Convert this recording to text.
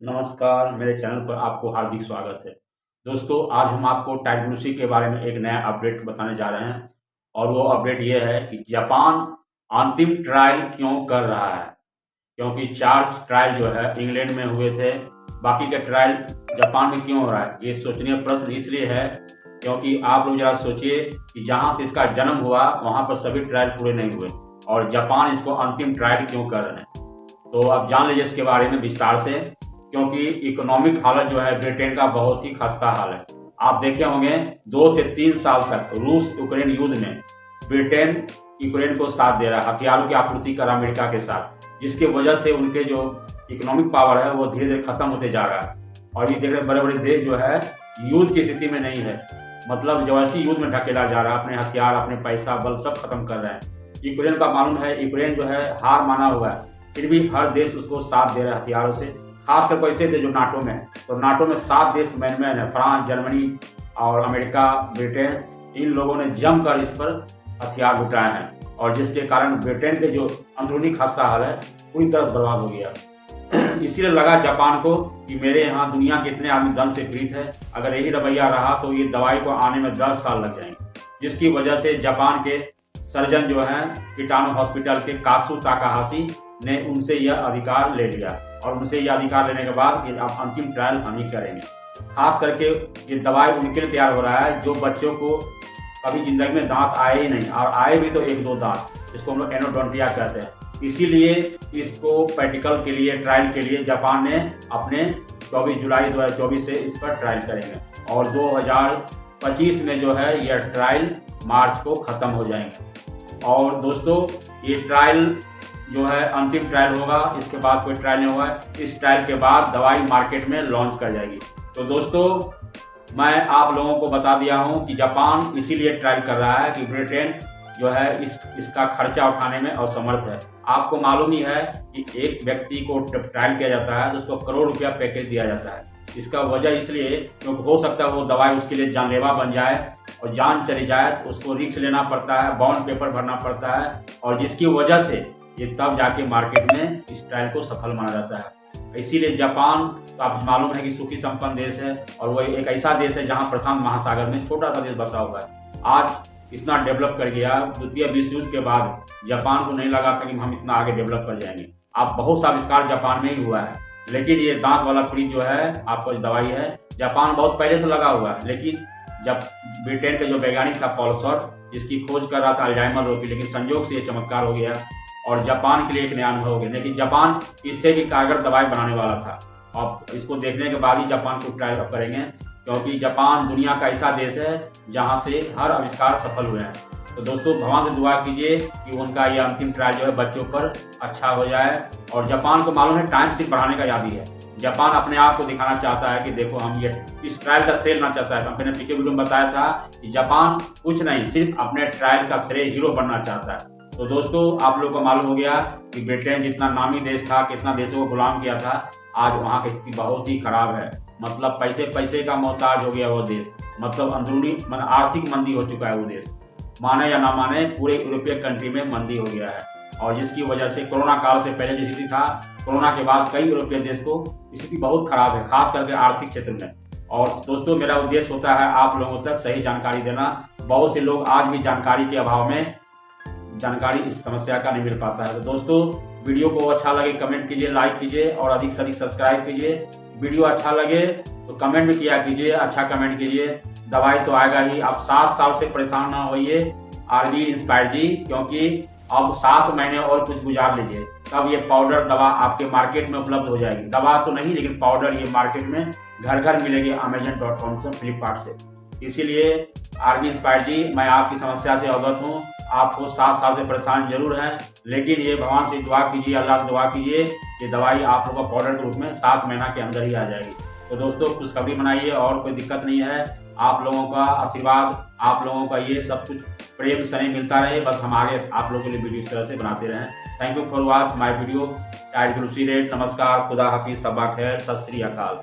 नमस्कार, मेरे चैनल पर आपको हार्दिक स्वागत है। दोस्तों, आज हम आपको टाइग्रोसी के बारे में एक नया अपडेट बताने जा रहे हैं और वो अपडेट ये है कि जापान अंतिम ट्रायल क्यों कर रहा है। क्योंकि 4 ट्रायल जो है इंग्लैंड में हुए थे, बाकी के ट्रायल जापान में क्यों हो रहा है। ये सोचनीय प्रश्न इसलिए है क्योंकि आप लोग जरा सोचिए कि जहाँ से इसका जन्म हुआ वहाँ पर सभी ट्रायल पूरे नहीं हुए और जापान इसको अंतिम ट्रायल क्यों कर रहे हैं। तो आप जान लीजिए इसके बारे में विस्तार से, क्योंकि इकोनॉमिक हालत जो है ब्रिटेन का बहुत ही खस्ता हाल है। आप देखे होंगे 2 से 3 साल तक रूस यूक्रेन युद्ध में ब्रिटेन यूक्रेन को साथ दे रहा है, हथियारों की आपूर्ति कर अमेरिका के साथ, जिसकी वजह से उनके जो इकोनॉमिक पावर है वो धीरे धीरे खत्म होते जा रहा है। और ये देख रहे बड़े बड़े देश जो है युद्ध की स्थिति में नहीं है, मतलब जबरदस्ती युद्ध में ढकेला जा रहा है, अपने हथियार अपने पैसा बल सब खत्म कर रहे हैं। यूक्रेन का मालूम है, यूक्रेन जो है हार माना हुआ है, फिर भी हर देश उसको साथ दे रहा है हथियारों से। खासकर पैसे थे जो नाटो में है, तो नाटो में 7 देश मैन है, फ्रांस, जर्मनी और अमेरिका, ब्रिटेन, इन लोगों ने जमकर इस पर हथियार जुटाए हैं और जिसके कारण ब्रिटेन के जो अंदरूनी खस्ता हाल है पूरी तरह बर्बाद हो गया। इसीलिए लगा जापान को कि मेरे यहाँ दुनिया के इतने आदमी दम से पीड़ित है, अगर यही रवैया रहा तो ये दवाई को आने में 10 साल लग जाएंगे, जिसकी वजह से जापान के सर्जन जो हैं किटानो हॉस्पिटल के कासु ताकाहाशी ने उनसे यह अधिकार ले लिया और उनसे यह अधिकार लेने के बाद कि आप अंतिम ट्रायल हम ही करेंगे। खास करके ये दवाई उनके लिए तैयार हो रहा है जो बच्चों को कभी जिंदगी में दांत आए ही नहीं, और आए भी तो 1-2 दांत, जिसको हम लोग एनोडोंटिया कहते हैं। इसीलिए इसको प्रैक्टिकल के लिए ट्रायल के लिए जापान ने अपने 24 जुलाई 2024 से इस पर ट्रायल करेंगे और 2025 में जो है यह ट्रायल मार्च को ख़त्म हो जाएंगे। और दोस्तों, ये ट्रायल जो है अंतिम ट्रायल होगा, इसके बाद कोई ट्रायल नहीं होगा। इस ट्रायल के बाद दवाई मार्केट में लॉन्च कर जाएगी। तो दोस्तों, मैं आप लोगों को बता दिया हूं कि जापान इसीलिए ट्रायल कर रहा है कि ब्रिटेन जो है इसका खर्चा उठाने में असमर्थ है। आपको मालूम ही है कि एक व्यक्ति को ट्रायल किया जाता है तो उसको करोड़ रुपया पैकेज दिया जाता है। इसका वजह इसलिए क्योंकि हो सकता है वो दवाई उसके लिए जानलेवा बन जाए और जान चली जाए तो उसको रिस्क लेना पड़ता है, बॉन्ड पेपर भरना पड़ता है, और जिसकी वजह से ये तब जाके मार्केट में इस ट्रायल को सफल माना जाता है। इसीलिए जापान तो आप मालूम है कि सुखी संपन्न देश है और वो एक ऐसा देश है जहां प्रशांत महासागर में छोटा सा देश बसा हुआ है। आज इतना डेवलप कर गया, द्वितीय विश्व युद्ध के बाद जापान को नहीं लगा था कि हम इतना आगे डेवलप कर जाएंगे। आप बहुत सा आविष्कार जापान में ही हुआ है, लेकिन ये दांत वाला फ्रीज जो है आपको दवाई है, जापान बहुत पहले से लगा हुआ है। लेकिन जब ब्रिटेन के जो वैज्ञानिक था पॉलसर, जिसकी खोज कर रहा था अल्जाइमर रोग की, लेकिन संयोग से ये चमत्कार हो गया और जापान के लिए एक नया अनुभव हो गया। लेकिन जापान इससे भी कारगर दवाई बनाने वाला था। अब इसको देखने के बाद ही जापान को ट्रायल अप करेंगे, क्योंकि जापान दुनिया का ऐसा देश है जहां से हर आविष्कार सफल हुए हैं। तो दोस्तों, भगवान से दुआ कीजिए कि उनका ये अंतिम ट्रायल जो है बच्चों पर अच्छा हो जाए। और जापान को मालूम है टाइम सिर्फ बढ़ाने का याद ही है। जापान अपने आप को दिखाना चाहता है कि देखो हम ये इस ट्रायल का श्रेय लेना चाहता है। मैंने पिछले वीडियो में बताया था कि जापान कुछ नहीं, सिर्फ अपने ट्रायल का श्रेय हीरो बनना चाहता है। तो दोस्तों, आप लोगों को मालूम हो गया कि ब्रिटेन जितना नामी देश था, कितना देशों को गुलाम किया था, आज वहाँ की स्थिति बहुत ही खराब है। मतलब पैसे का मोहताज हो गया वो देश, मतलब अंदरूनी आर्थिक मंदी हो चुका है वो देश। माने या ना माने, पूरे यूरोपीय कंट्री में मंदी हो गया है और जिसकी वजह से कोरोना काल से पहले जो स्थिति था, कोरोना के बाद कई यूरोपीय देश को स्थिति बहुत खराब है, खास करके आर्थिक क्षेत्र में। और दोस्तों, मेरा उद्देश्य होता है आप लोगों तक सही जानकारी देना। बहुत से लोग आज भी जानकारी के अभाव में जानकारी इस समस्या का नहीं मिल पाता है। तो दोस्तों, वीडियो को अच्छा लगे कमेंट कीजिए, लाइक कीजिए और अधिक से अधिक सब्सक्राइब कीजिए। वीडियो अच्छा लगे तो कमेंट भी किया कीजिए, अच्छा कमेंट कीजिए। दवाई तो आएगा ही, आप 7 साल से परेशान ना होइए आरबी इंस्पायर जी, क्योंकि अब 7 महीने और कुछ गुजार लीजिए, तब ये पाउडर दवा आपके मार्केट में उपलब्ध हो जाएगी। दवा तो नहीं, लेकिन पाउडर ये मार्केट में घर घर मिलेगी Amazon.com से, फ्लिपकार्ट से। इसीलिए आरबी इंस्पायर जी, मैं आपकी समस्या से अवगत हूँ। आपको 7 साल से परेशान जरूर हैं, लेकिन ये भगवान से दुआ कीजिए, अल्लाह से दुआ कीजिए कि दवाई आप लोगों का पाउडर के रूप में 7 महीना के अंदर ही आ जाएगी। तो दोस्तों, खुशखबरी मनाइए और कोई दिक्कत नहीं है। आप लोगों का आशीर्वाद, आप लोगों का ये सब कुछ प्रेम स्नेह मिलता रहे, बस हम आगे आप लोगों के लिए वीडियो इस तरह से बनाते रहें। Thank you for watch my video. टाइग्रोसी रेट। नमस्कार, खुदा हाफिज, सबा खैर, सत श्री अकाल।